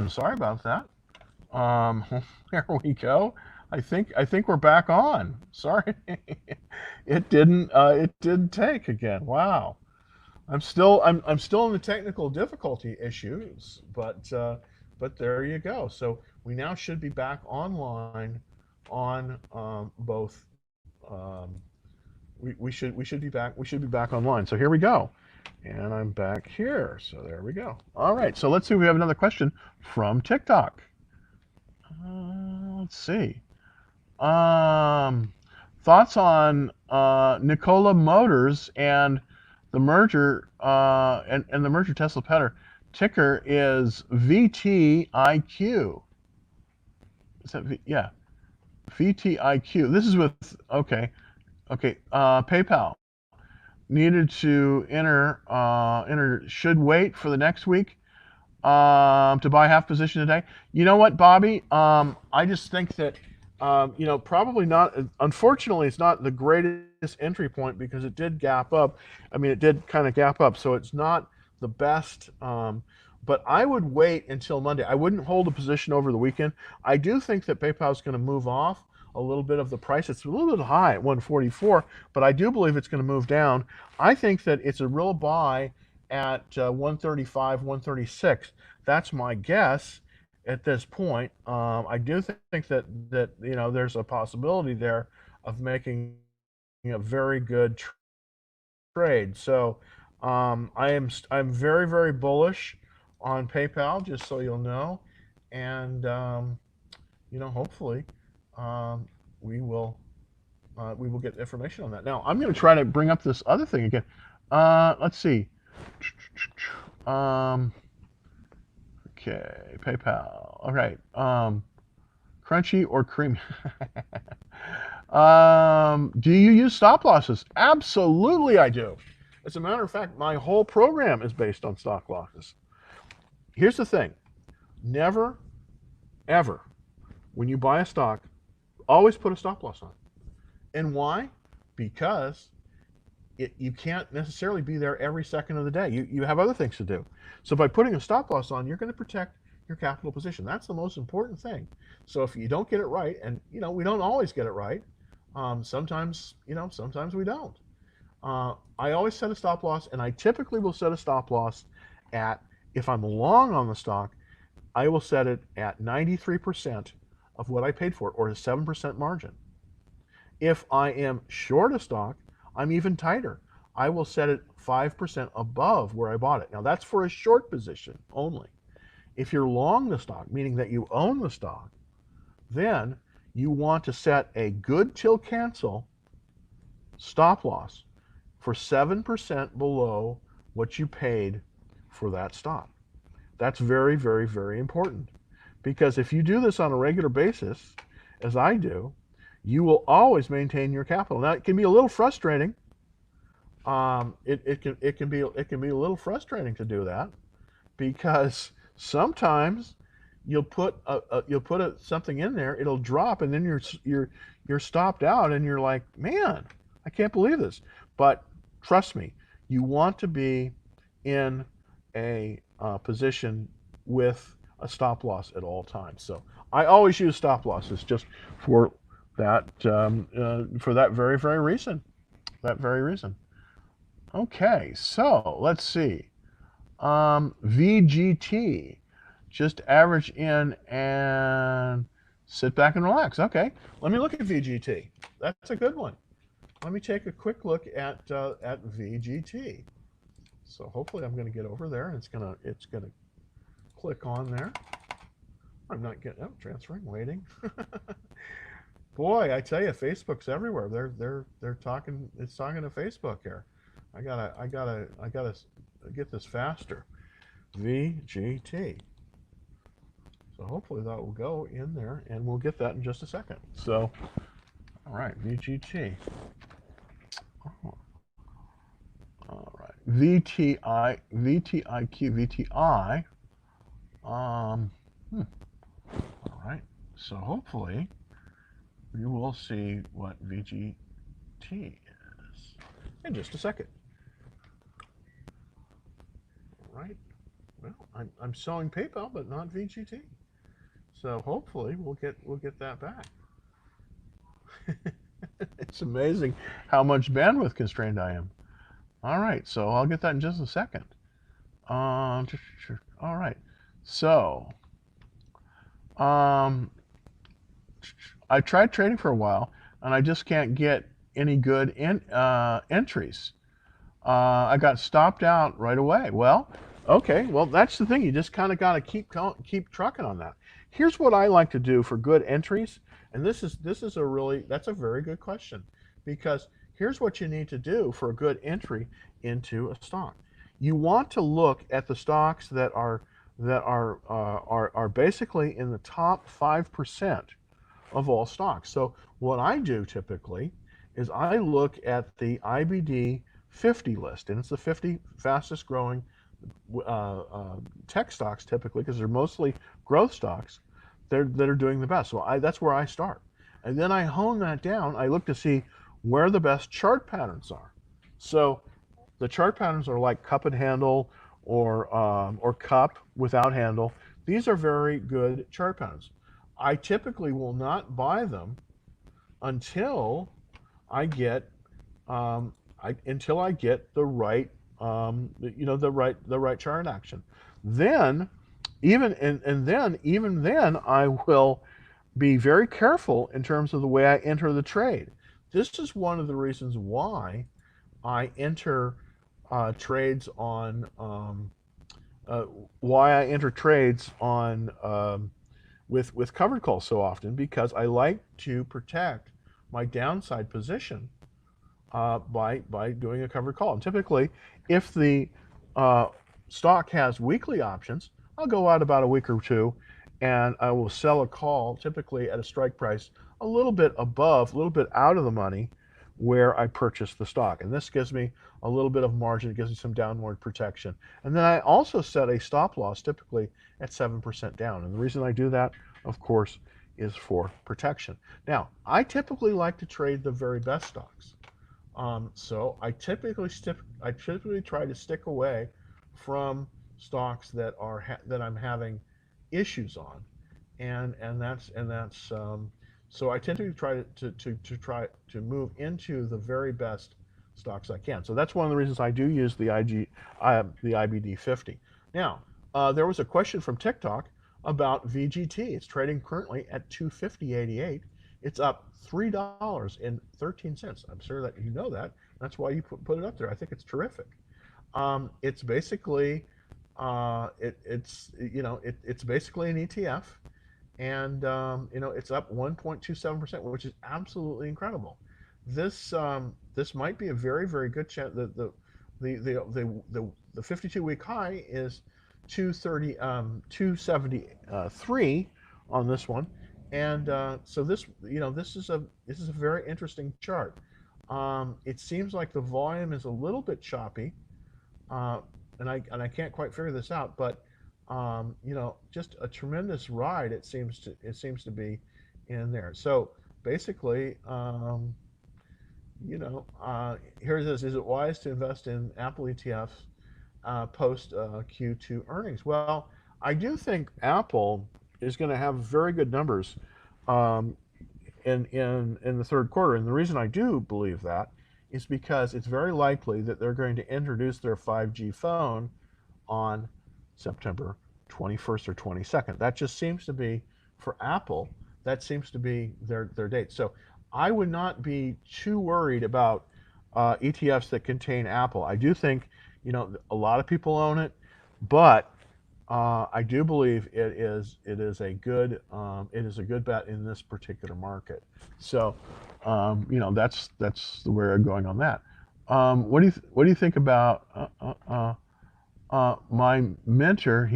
Sorry about that. There we go. I think we're back on. Sorry, it didn't take again. Wow. I'm still in the technical difficulty issues, but there you go. So we now should be back online on both. Um, we should be back online. So here we go, and I'm back here. So there we go. All right. So let's see if we have another question from TikTok. Let's see. Um, Thoughts on Nikola Motors and the merger and the merger Tesla Petter. Ticker is VTIQ. Is that yeah, VTIQ. This is with okay. PayPal needed to enter should wait for the next week to buy half position today. You know what, Bobby? I just think that probably not. Unfortunately, it's not the greatest entry point because it did gap up. I mean, it did kind of gap up, so it's not the best. But I would wait until Monday. I wouldn't hold a position over the weekend. I do think that PayPal is going to move off a little bit of the price. It's a little bit high at 144, but I do believe it's going to move down. I think that it's a real buy at 135, 136. That's my guess at this point. I do think that there's a possibility there of making a very good trade. So I'm very very bullish on PayPal, just so you'll know, and hopefully um, we will we will get information on that. Now I'm going to try to bring up this other thing again. Let's see. Um, okay, PayPal. All right. Crunchy or creamy? Do you use stop losses? Absolutely, I do. As a matter of fact, my whole program is based on stop losses. Here's the thing: never, ever, when you buy a stock, always put a stop loss on. And why? Because you can't necessarily be there every second of the day. You have other things to do. So by putting a stop loss on, you're going to protect your capital position. That's the most important thing. So if you don't get it right, and we don't always get it right, sometimes we don't. I always set a stop loss, and I typically will set a stop loss at, if I'm long on the stock, I will set it at 93% of what I paid for it, or a 7% margin. If I am short a stock, I'm even tighter. I will set it 5% above where I bought it. Now, that's for a short position only. If you're long the stock, meaning that you own the stock, then you want to set a good till cancel stop loss for 7% below what you paid for that stock. That's very, very, very important. Because if you do this on a regular basis, as I do, you will always maintain your capital. Now, it can be a little frustrating. It can be a little frustrating to do that because sometimes you'll put something in there, it'll drop, and then you're stopped out, and you're like, man, I can't believe this. But trust me, you want to be in a position with a stop loss at all times. So I always use stop losses just for that very very reason. That very reason. Okay, so let's see. VGT, just average in and sit back and relax. Okay, let me look at VGT. That's a good one. Let me take a quick look at VGT. So hopefully I'm going to get over there, and it's gonna click on there. I'm not getting transferring, waiting. Boy, I tell you, Facebook's everywhere. They're talking. It's talking to Facebook here. I gotta get this faster. VGT. So hopefully that will go in there, and we'll get that in just a second. So, all right, VGT. Oh, all right, VTI, VTIQ, VTI. Um, hmm, all right. So hopefully we will see what VGT is in just a second. All right. Well, I'm selling PayPal, but not VGT. So hopefully we'll get that back. It's amazing how much bandwidth constrained I am. All right, so I'll get that in just a second. All right, so um, I tried trading for a while, and I just can't get any good entries. I got stopped out right away. Well, okay, well that's the thing. You just kind of got to keep trucking on that. Here's what I like to do for good entries, and this is that's a very good question, because here's what you need to do for a good entry into a stock. You want to look at the stocks that are basically in the top 5% of all stocks. So what I do typically is I look at the IBD 50 list, and it's the 50 fastest growing tech stocks typically, because they're mostly growth stocks that are doing the best. So that's where I start. And then I hone that down. I look to see where the best chart patterns are. So the chart patterns are like cup and handle, or cup without handle. These are very good chart patterns. I typically will not buy them until I get until I get the right the right chart action. Then even then I will be very careful in terms of the way I enter the trade. This is one of the reasons why I enter trades on uh, why I enter trades on with covered calls so often, because I like to protect my downside position by doing a covered call. And typically, if the uh, stock has weekly options, I'll go out about a week or two, and I will sell a call typically at a strike price a little bit above, a little bit out of the money where I purchased the stock. And this gives me a little bit of margin, it gives me some downward protection. And then I also set a stop loss typically at 7% down. And the reason I do that, of course, is for protection. Now, I typically like to trade the very best stocks. So I typically try to stick away from stocks that I'm having issues on, and that's so I tend to try to try to move into the very best stocks I can. So that's one of the reasons I do use the IBD 50. Now, there was a question from TikTok about VGT. It's trading currently at 250.88. It's up $3.13. I'm sure that you know that. That's why you put it up there. I think it's terrific. It's basically it's basically an ETF, and it's up 1.27%, which is absolutely incredible. This might be a very, very good chance. The 52-week high is 273 on this one, and so this is a very interesting chart. It seems like the volume is a little bit choppy, uh, and I can't quite figure this out, but just a tremendous ride. It seems to be in there. So basically, here it is. Is it wise to invest in Apple ETFs post Q2 earnings? Well, I do think Apple is going to have very good numbers um, in the third quarter, and the reason I do believe that is because it's very likely that they're going to introduce their 5G phone on September 21st or 22nd. That just seems to be, for Apple, that seems to be their date. So I would not be too worried about ETFs that contain Apple. I do think, a lot of people own it, but I do believe it is a good bet in this particular market. So that's the way I'm going on that. What do you think about my mentor?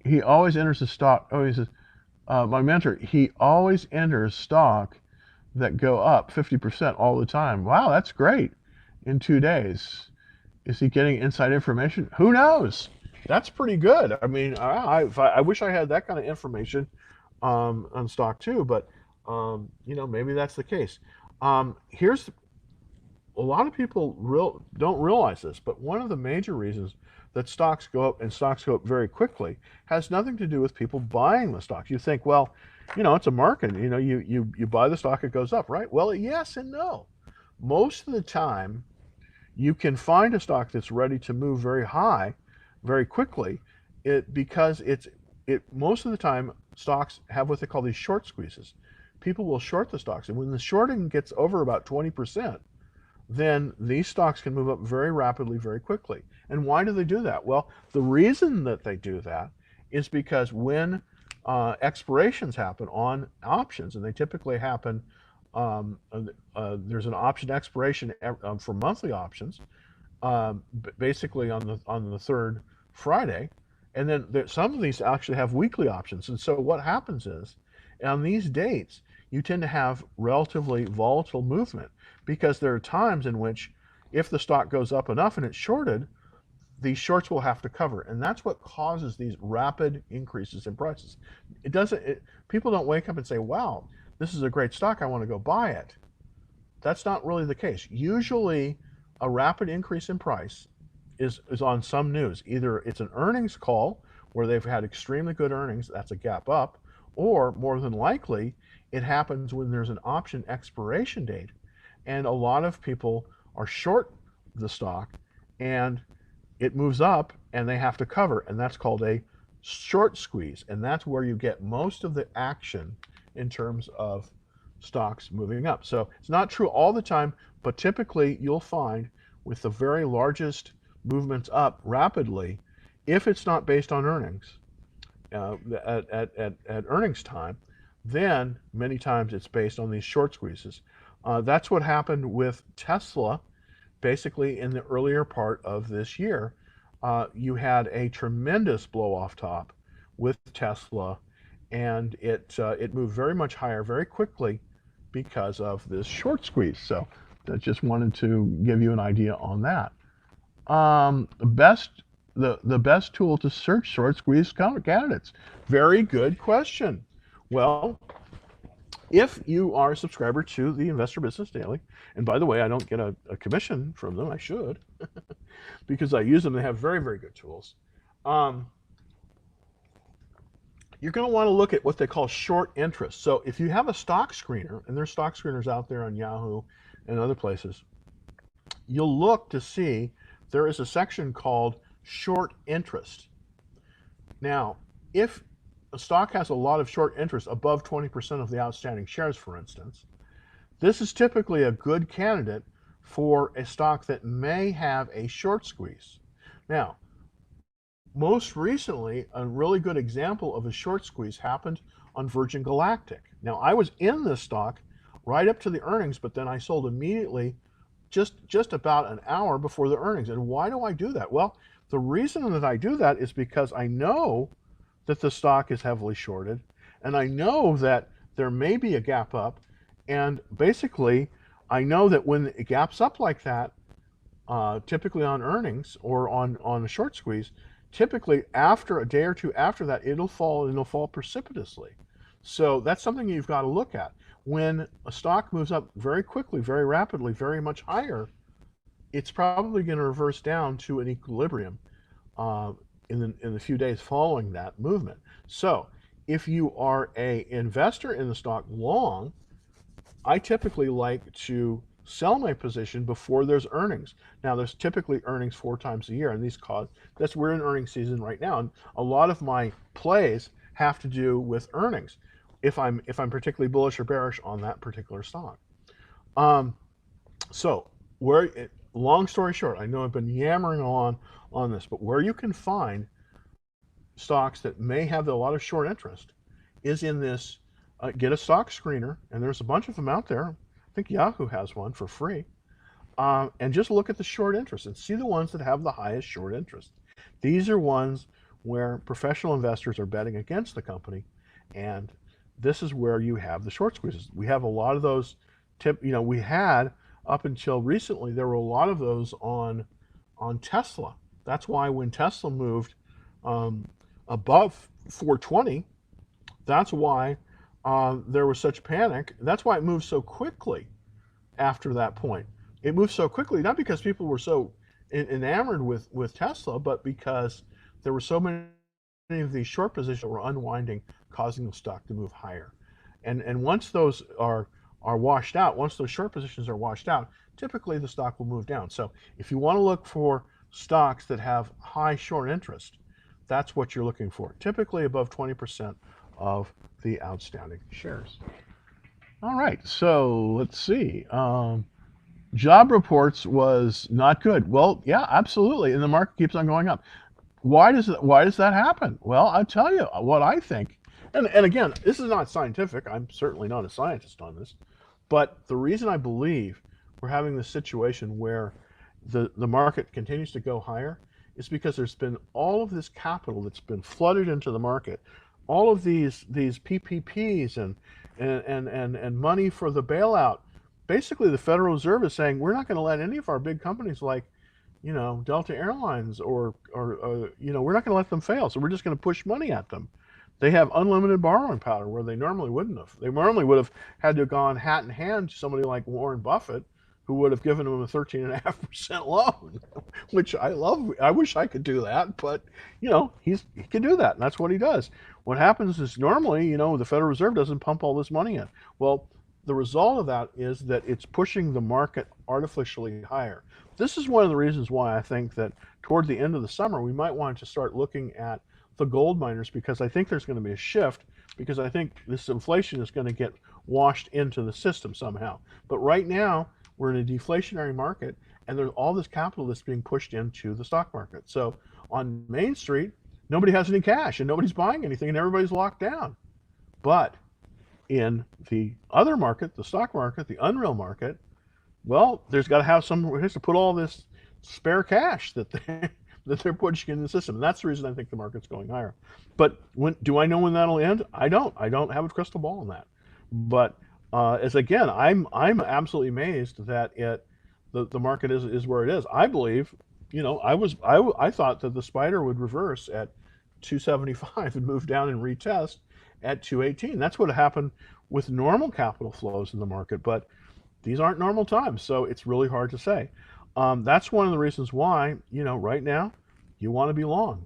He always enters a stock. Oh, he says, my mentor, he always enters stock that go up 50% all the time. Wow, that's great. In 2 days, is he getting inside information? Who knows? That's pretty good. I mean, I wish I had that kind of information on stock too, but maybe that's the case. Here's A lot of people don't realize this, but one of the major reasons that stocks go up and stocks go up very quickly has nothing to do with people buying the stocks. You think, well, it's a market. You buy the stock, it goes up, right? Well, yes and no. Most of the time, you can find a stock that's ready to move very high, very quickly, because most of the time stocks have what they call these short squeezes. People will short the stocks, and when the shorting gets over about 20%, then these stocks can move up very rapidly, very quickly. And why do they do that? Well, the reason that they do that is because when expirations happen on options, and they typically happen, there's an option expiration for monthly options, basically on the third Friday, and then some of these actually have weekly options. And so what happens is, on these dates, you tend to have relatively volatile movement, because there are times in which, if the stock goes up enough and it's shorted, these shorts will have to cover, and that's what causes these rapid increases in prices. People don't wake up and say, wow, this is a great stock, I want to go buy it. That's not really the case. Usually a rapid increase in price is on some news. Either it's an earnings call where they've had extremely good earnings, that's a gap up, or more than likely it happens when there's an option expiration date, and a lot of people are short the stock and it moves up and they have to cover, and that's called a short squeeze, and that's where you get most of the action in terms of stocks moving up. So it's not true all the time, but typically you'll find with the very largest movements up rapidly, if it's not based on earnings, at earnings time, then many times it's based on these short squeezes. That's what happened with Tesla. Basically, in the earlier part of this year, you had a tremendous blow off top with Tesla, and it moved very much higher very quickly because of this short squeeze. So I just wanted to give you an idea on that. The best tool to search short squeeze candidates. Very good question. Well, if you are a subscriber to the Investor Business Daily, and by the way, I don't get a commission from them, I should, because I use them. They have very, very good tools. You're going to want to look at what they call short interest. So if you have a stock screener, and there's stock screeners out there on Yahoo and other places, you'll look to see there is a section called short interest. Now, if a stock has a lot of short interest, above 20% of the outstanding shares, for instance, this is typically a good candidate for a stock that may have a short squeeze. Now, most recently, a really good example of a short squeeze happened on Virgin Galactic. Now, I was in this stock right up to the earnings, but then I sold immediately just about an hour before the earnings. And why do I do that? Well, the reason that I do that is because I know that the stock is heavily shorted, and I know that there may be a gap up, and basically I know that when it gaps up like that, typically on earnings or on a short squeeze, typically after a day or two after that, it'll fall, and it'll fall precipitously. So that's something you've got to look at. When a stock moves up very quickly, very rapidly, very much higher, it's probably going to reverse down to an equilibrium in the few days following that movement. So if you are an investor in the stock long, I typically like to sell my position before there's earnings. Now, there's typically earnings 4 times a year, and we're in earnings season right now, and a lot of my plays have to do with earnings, if I'm particularly bullish or bearish on that particular stock. Long story short, I know I've been yammering on this, but where you can find stocks that may have a lot of short interest is in this, get a stock screener, and there's a bunch of them out there. I think Yahoo has one for free. And just look at the short interest and see the ones that have the highest short interest. These are ones where professional investors are betting against the company, and this is where you have the short squeezes. We have a lot of those. We had, up until recently, there were a lot of those on Tesla. That's why when Tesla moved above 420, that's why there was such panic. That's why it moved so quickly after that point. It moved so quickly, not because people were so enamored with Tesla, but because there were so many of these short positions that were unwinding, causing the stock to move higher. And once those are washed out, once those short positions are washed out, typically the stock will move down. So if you want to look for stocks that have high short interest, that's what you're looking for. Typically above 20% of the outstanding shares. All right, so let's see. Job reports was not good. Well, yeah, absolutely, and the market keeps on going up. Why does that happen? Well, I'll tell you what I think. And again, this is not scientific. I'm certainly not a scientist on this. But the reason I believe we're having this situation where the market continues to go higher is because there's been all of this capital that's been flooded into the market, all of these PPPs and money for the bailout. Basically, the Federal Reserve is saying we're not going to let any of our big companies like Delta Airlines or we're not going to let them fail. So we're just going to push money at them. They have unlimited borrowing power where they normally wouldn't have. They normally would have had to have gone hat in hand to somebody like Warren Buffett, who would have given them a 13.5% loan, which I love. I wish I could do that, but he can do that, and that's what he does. What happens is normally, the Federal Reserve doesn't pump all this money in. Well, the result of that is that it's pushing the market artificially higher. This is one of the reasons why I think that toward the end of the summer, we might want to start looking at the gold miners, because I think there's going to be a shift, because I think this inflation is going to get washed into the system somehow. But right now, we're in a deflationary market, and there's all this capital that's being pushed into the stock market. So on Main Street, nobody has any cash, and nobody's buying anything, and everybody's locked down. But in the other market, the stock market, the unreal market, well, there's got to have someone has to put all this spare cash that they're pushing in the system. And that's the reason I think the market's going higher. But do I know when that'll end? I don't. I don't have a crystal ball on that. But as again, I'm absolutely amazed that the market is where it is. I believe, I thought that the spider would reverse at 275 and move down and retest at 218. That's what happened with normal capital flows in the market, but these aren't normal times, so it's really hard to say. That's one of the reasons why, right now, you want to be long.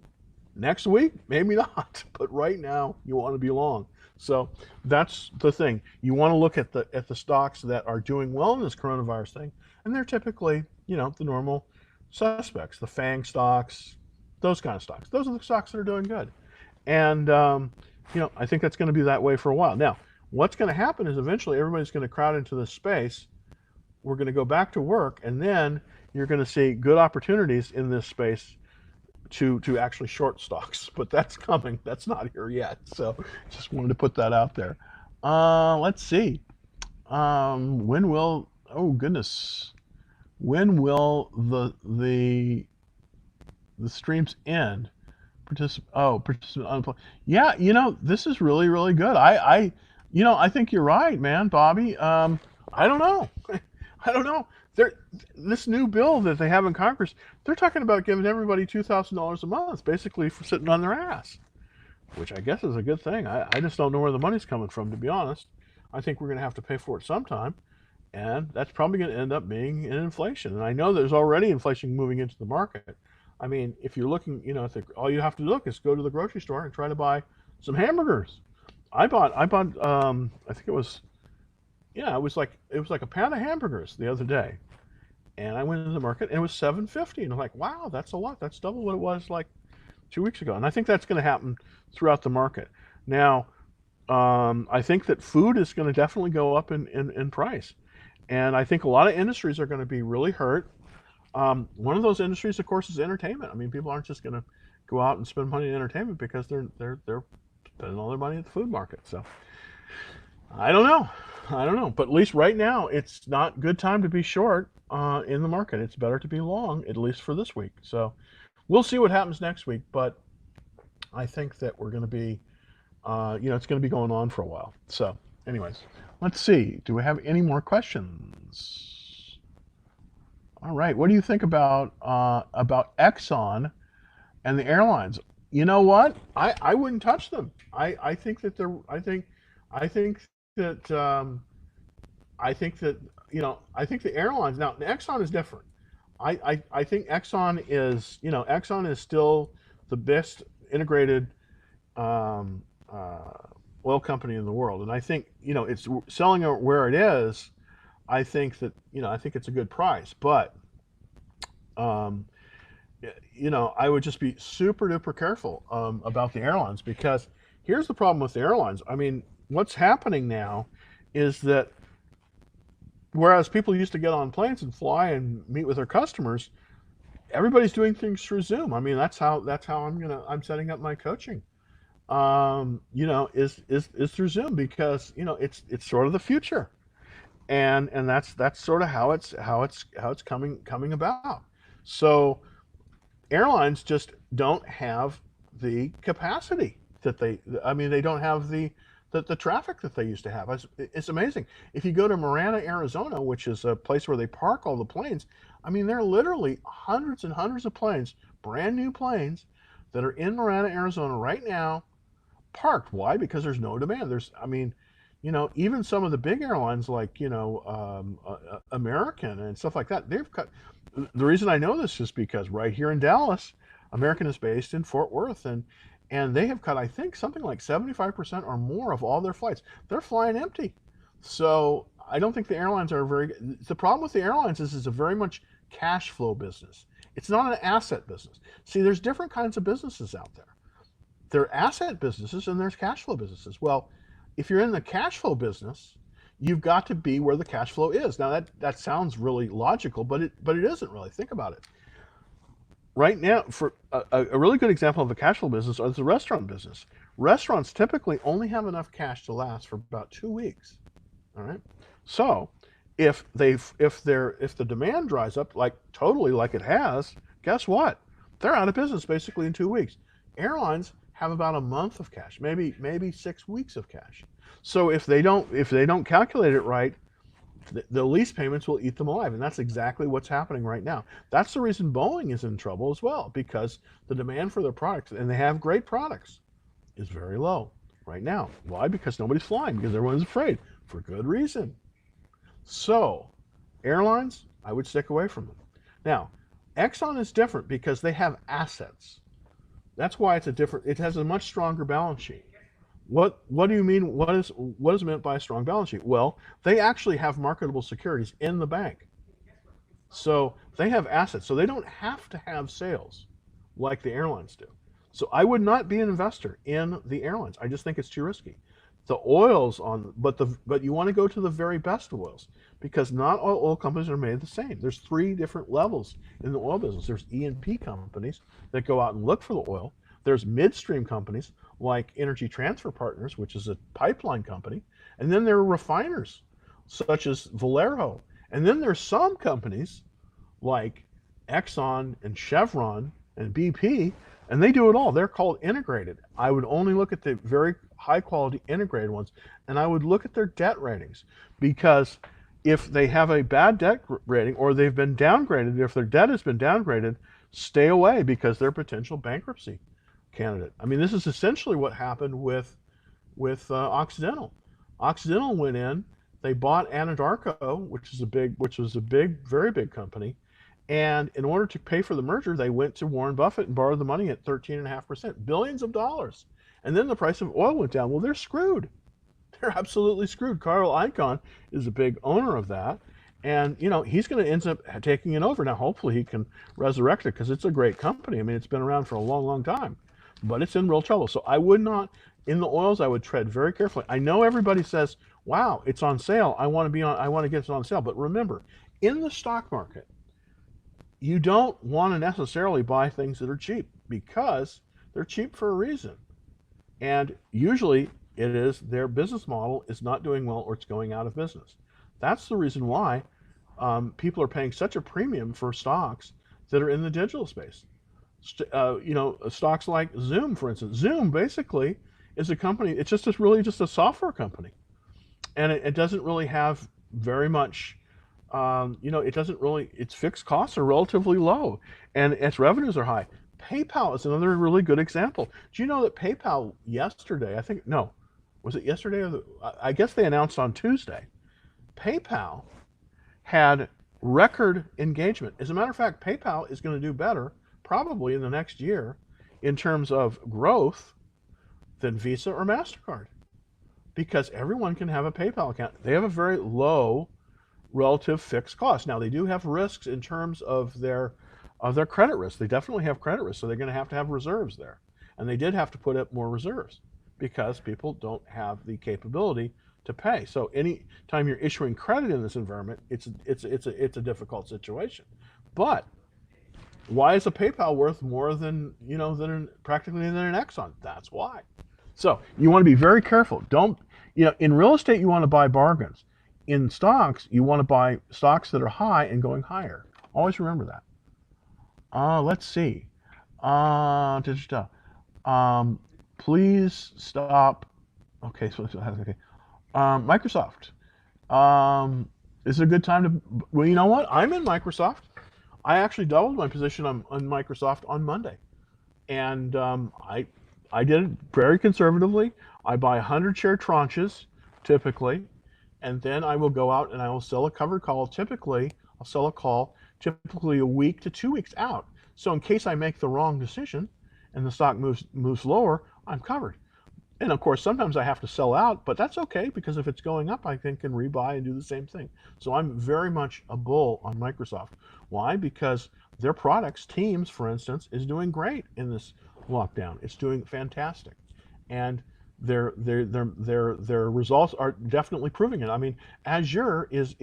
Next week, maybe not, but right now, you want to be long. So that's the thing. You want to look at the stocks that are doing well in this coronavirus thing, and they're typically, the normal suspects, the FANG stocks, those kind of stocks. Those are the stocks that are doing good. And, I think that's going to be that way for a while. Now, what's going to happen is eventually everybody's going to crowd into this space. We're going to go back to work, and then you're going to see good opportunities in this space to actually short stocks. But that's coming. That's not here yet. So just wanted to put that out there. Let's see. When will? Oh goodness. When will the streams end? Participant unemployed. Yeah, this is really, really good. I think you're right, man, Bobby. I don't know. I don't know. This new bill that they have in Congress, they're talking about giving everybody $2,000 a month, basically for sitting on their ass, which I guess is a good thing. I just don't know where the money's coming from, to be honest. I think we're going to have to pay for it sometime, and that's probably going to end up being in inflation. And I know there's already inflation moving into the market. I mean, if you're looking, all you have to look is go to the grocery store and try to buy some hamburgers. I bought, I think it was like a pound of hamburgers the other day, and I went into the market and it was $7.50, and I'm like, wow, that's a lot. That's double what it was like 2 weeks ago, and I think that's going to happen throughout the market. Now, I think that food is going to definitely go up in price, and I think a lot of industries are going to be really hurt. One of those industries, of course, is entertainment. I mean, people aren't just going to go out and spend money in entertainment because they're spending all their money at the food market. So I don't know. But at least right now, it's not a good time to be short in the market. It's better to be long, at least for this week. So we'll see what happens next week. But I think that we're going to be, it's going to be going on for a while. So anyways, let's see. Do we have any more questions? All right. What do you think about Exxon and the airlines? You know what? I wouldn't touch them. I think that I think that I think the airlines now. Exxon is different. I think Exxon is still the best integrated um, uh, oil company in the world, and I think it's selling it where it is. I think that I think it's a good price, but um, I would just be super duper careful about the airlines, because here's the problem with the airlines. I mean, what's happening now is that whereas people used to get on planes and fly and meet with their customers, everybody's doing things through Zoom. I mean, that's how I'm setting up my coaching. Is through Zoom, because it's sort of the future, and that's sort of how it's coming about. So airlines just don't have the capacity that I mean, they don't have the traffic that they used to have. It's amazing. If you go to Marana, Arizona, which is a place where they park all the planes, I mean, there are literally hundreds and hundreds of planes, brand new planes, that are in Marana, Arizona right now, parked. Why? Because there's no demand. I mean, even some of the big airlines like, American and stuff like that, they've cut. The reason I know this is because right here in Dallas, American is based in Fort Worth, and they have cut, I think, something like 75% or more of all their flights. They're flying empty. So I don't think the airlines are the problem with the airlines is it's a very much cash flow business. It's not an asset business. See, there's different kinds of businesses out there. There are asset businesses and there's cash flow businesses. Well, if you're in the cash flow business, you've got to be where the cash flow is. Now that sounds really logical, but it isn't really. Think about it. Right now, for a really good example of a cash flow business is the restaurant business. Restaurants typically only have enough cash to last for about 2 weeks. All right. So if the demand dries up like it has, guess what? They're out of business basically in 2 weeks. Airlines have about a month of cash, maybe 6 weeks of cash. So if they don't calculate it right, the lease payments will eat them alive, and that's exactly what's happening right now. That's the reason Boeing is in trouble as well, because the demand for their products, and they have great products, is very low right now. Why? Because nobody's flying, because everyone's afraid, for good reason. So airlines, I would stick away from them. Now, Exxon is different because they have assets. That's why it has a much stronger balance sheet. What do you mean? What is meant by a strong balance sheet? Well, they actually have marketable securities in the bank. So they have assets. So they don't have to have sales like the airlines do. So I would not be an investor in the airlines. I just think it's too risky. The oils but you want to go to the very best oils, because not all oil companies are made the same. There's three different levels in the oil business. There's E&P companies that go out and look for the oil. There's midstream companies like Energy Transfer Partners, which is a pipeline company. And then there are refiners such as Valero. And then there's some companies like Exxon and Chevron and BP, and they do it all. They're called integrated. I would only look at the very high quality integrated ones, and I would look at their debt ratings, because if they have a bad debt rating or they've been downgraded, if their debt has been downgraded, stay away, because they're potential bankruptcy candidate. I mean, this is essentially what happened with Occidental. Occidental went in, they bought Anadarko, which was a very big company, and in order to pay for the merger, they went to Warren Buffett and borrowed the money at 13.5%, billions of dollars. And then the price of oil went down. Well, they're screwed. They're absolutely screwed. Carl Icahn is a big owner of that. And, he's going to end up taking it over. Now, hopefully he can resurrect it, because it's a great company. I mean, it's been around for a long, long time, but it's in real trouble. So I would not, in the oils, I would tread very carefully. I know everybody says, wow, it's on sale. I want to get it on sale. But remember, in the stock market, you don't want to necessarily buy things that are cheap, because they're cheap for a reason. And usually it is their business model is not doing well, or it's going out of business. That's the reason why people are paying such a premium for stocks that are in the digital space. Stocks like Zoom, for instance. Zoom basically is a company. It's really just a software company, and it doesn't really have very much. It doesn't really. Its fixed costs are relatively low, and its revenues are high. PayPal is another really good example. Do you know that PayPal yesterday? Was it yesterday? I guess they announced on Tuesday. PayPal had record engagement. As a matter of fact, PayPal is going to do better probably in the next year in terms of growth than Visa or MasterCard because everyone can have a PayPal account. They have a very low relative fixed cost. Now they do have risks in terms of their credit risk. They definitely have credit risk, so they're going to have reserves there. And they did have to put up more reserves because people don't have the capability to pay. So any time you're issuing credit in this environment, it's a difficult situation. But why is a PayPal worth more than practically than an Exxon? That's why. So you want to be very careful. Don't in real estate you want to buy bargains. In stocks you want to buy stocks that are high and going higher. Always remember that. Let's see. Please stop. Okay, so okay. Microsoft. Is it a good time to? Well, you know what? I'm in Microsoft. I actually doubled my position on Microsoft on Monday, and I did it very conservatively. I buy 100 share tranches typically, and then I will go out and I will sell a covered call. Typically, I'll sell a call typically a week to 2 weeks out. So in case I make the wrong decision and the stock moves lower, I'm covered. And of course, sometimes I have to sell out, but that's okay because if it's going up, I can rebuy and do the same thing. So I'm very much a bull on Microsoft. Why? Because their products, Teams, for instance, is doing great in this lockdown. It's doing fantastic, and their results are definitely proving it. I mean, Azure is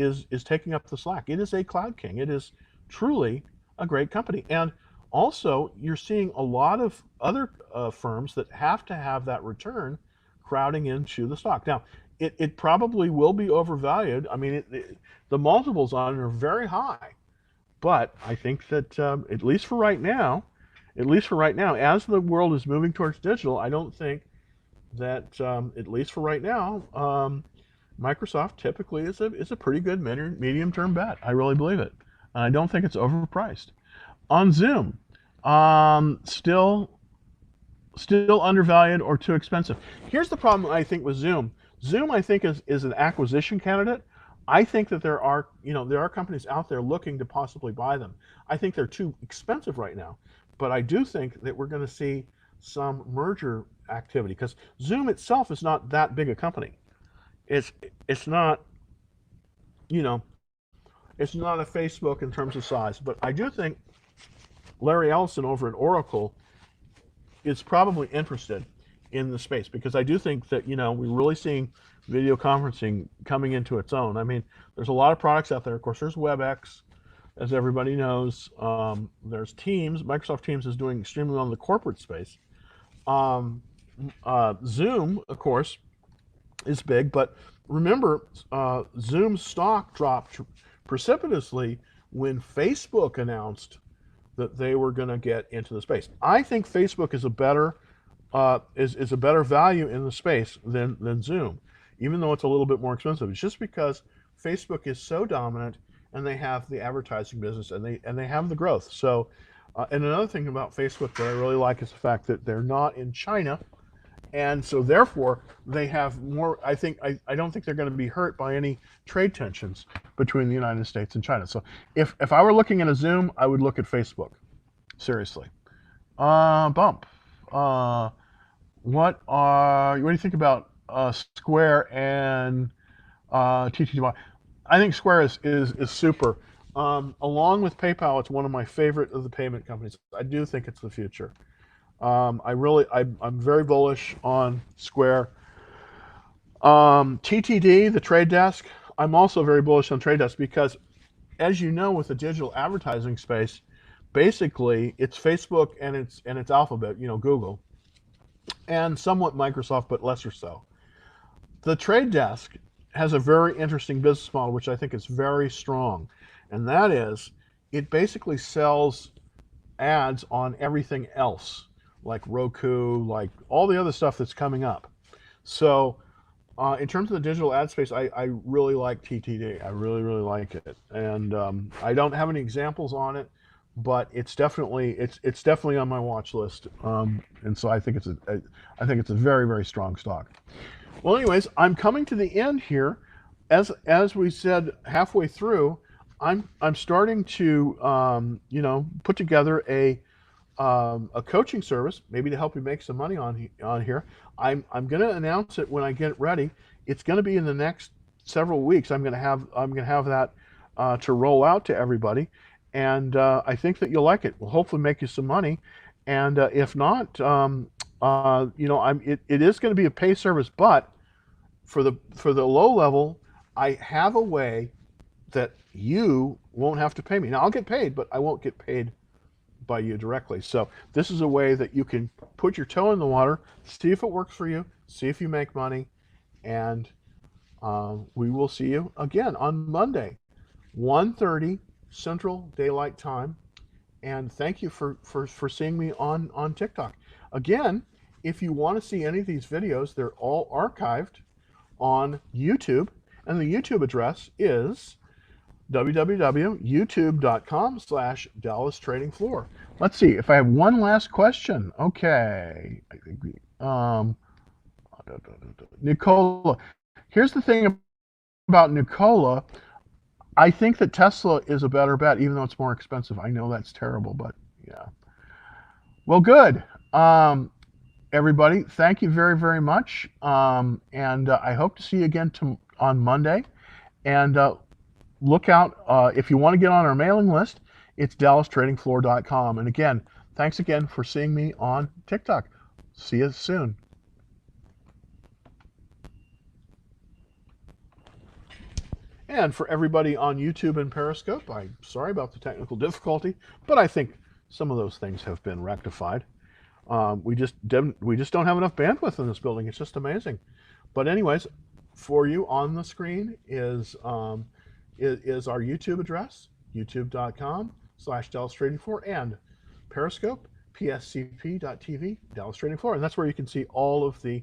taking up the slack. It is a cloud king. It is truly a great company, and also you're seeing a lot of other firms that have to have that return crowding into the stock. Now, it probably will be overvalued. I mean, the multiples on it are very high, but I think that at least for right now, as the world is moving towards digital, I don't think that at least for right now, Microsoft typically is a pretty good medium-term bet. I really believe it. And I don't think it's overpriced. On Zoom, still undervalued or too expensive. Here's the problem I think with Zoom. Zoom, I think, is an acquisition candidate. I think that there are companies out there looking to possibly buy them. I think they're too expensive right now, but I do think that we're going to see some merger activity because Zoom itself is not that big a company. It's not, it's not a Facebook in terms of size, but I do think Larry Ellison over at Oracle is probably interested in the space because I do think that we're really seeing video conferencing coming into its own. I mean, there's a lot of products out there. Of course, there's WebEx, as everybody knows. There's Teams. Microsoft Teams is doing extremely well in the corporate space. Zoom, of course, is big, but remember, Zoom's stock dropped precipitously when Facebook announced that they were going to get into the space. I think Facebook is a better value in the space than Zoom, even though it's a little bit more expensive. It's just because Facebook is so dominant and they have the advertising business and they have the growth. So, and another thing about Facebook that I really like is the fact that they're not in China, and so therefore they have more. I don't think they're going to be hurt by any trade tensions between the United States and China. So if I were looking at a Zoom, I would look at Facebook. Seriously. Bump. What do you think about Square and TTY? I think Square is super. Along with PayPal, it's one of my favorite of the payment companies. I do think it's the future. I'm very bullish on Square. TTD, the Trade Desk, I'm also very bullish on Trade Desk because, as you know, with the digital advertising space, basically it's Facebook and it's Alphabet, Google, and somewhat Microsoft, but lesser so. The Trade Desk has a very interesting business model, which I think is very strong, and that is it basically sells ads on everything else, like Roku, like all the other stuff that's coming up. So in terms of the digital ad space, I really like TTD. I really, really like it. And I don't have any examples on it, but it's definitely on my watch list. And so I think it's a very, very strong stock. Well, anyways, I'm coming to the end here. As we said halfway through, I'm starting to put together a coaching service, maybe to help you make some money on here. I'm going to announce it when I get it ready. It's going to be in the next several weeks. I'm going to have that to roll out to everybody, and I think that you'll like it. We'll hopefully make you some money, and if not, it is going to be a pay service, but for the low level, I have a way that you won't have to pay me. Now I'll get paid, but I won't get paid by you directly. So this is a way that you can put your toe in the water, see if it works for you, see if you make money, and we will see you again on Monday, 1:30 Central Daylight Time. And thank you for seeing me on TikTok. Again, if you want to see any of these videos, they're all archived on YouTube, and the YouTube address is www.youtube.com/Dallas Trading Floor. Let's see if I have one last question. Okay, I think Nicola. Here's the thing about Nicola. I think that Tesla is a better bet, even though it's more expensive. I know that's terrible, but yeah. Well, good. Everybody, thank you very, very much. And I hope to see you again on Monday. And look out, if you want to get on our mailing list, it's dallastradingfloor.com. And again, thanks again for seeing me on TikTok. See you soon. And for everybody on YouTube and Periscope, I'm sorry about the technical difficulty, but I think some of those things have been rectified. We just don't have enough bandwidth in this building. It's just amazing. But anyways, for you on the screen is our YouTube address, youtube.com/Dallas Trading Floor, and Periscope, pscp.tv, Dallas Trading Floor, and that's where you can see all of the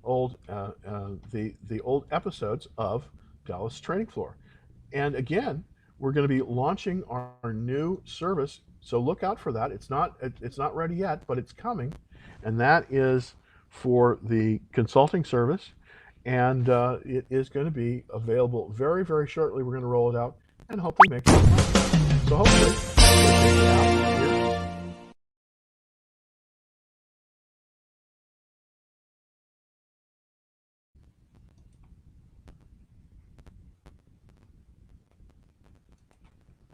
old old episodes of Dallas Trading Floor. And again, we're going to be launching our new service, so look out for that. It's not ready yet, but it's coming, and that is for the consulting service, and it is going to be available very, very shortly. We're going to roll it out and hopefully make some money. So hopefully,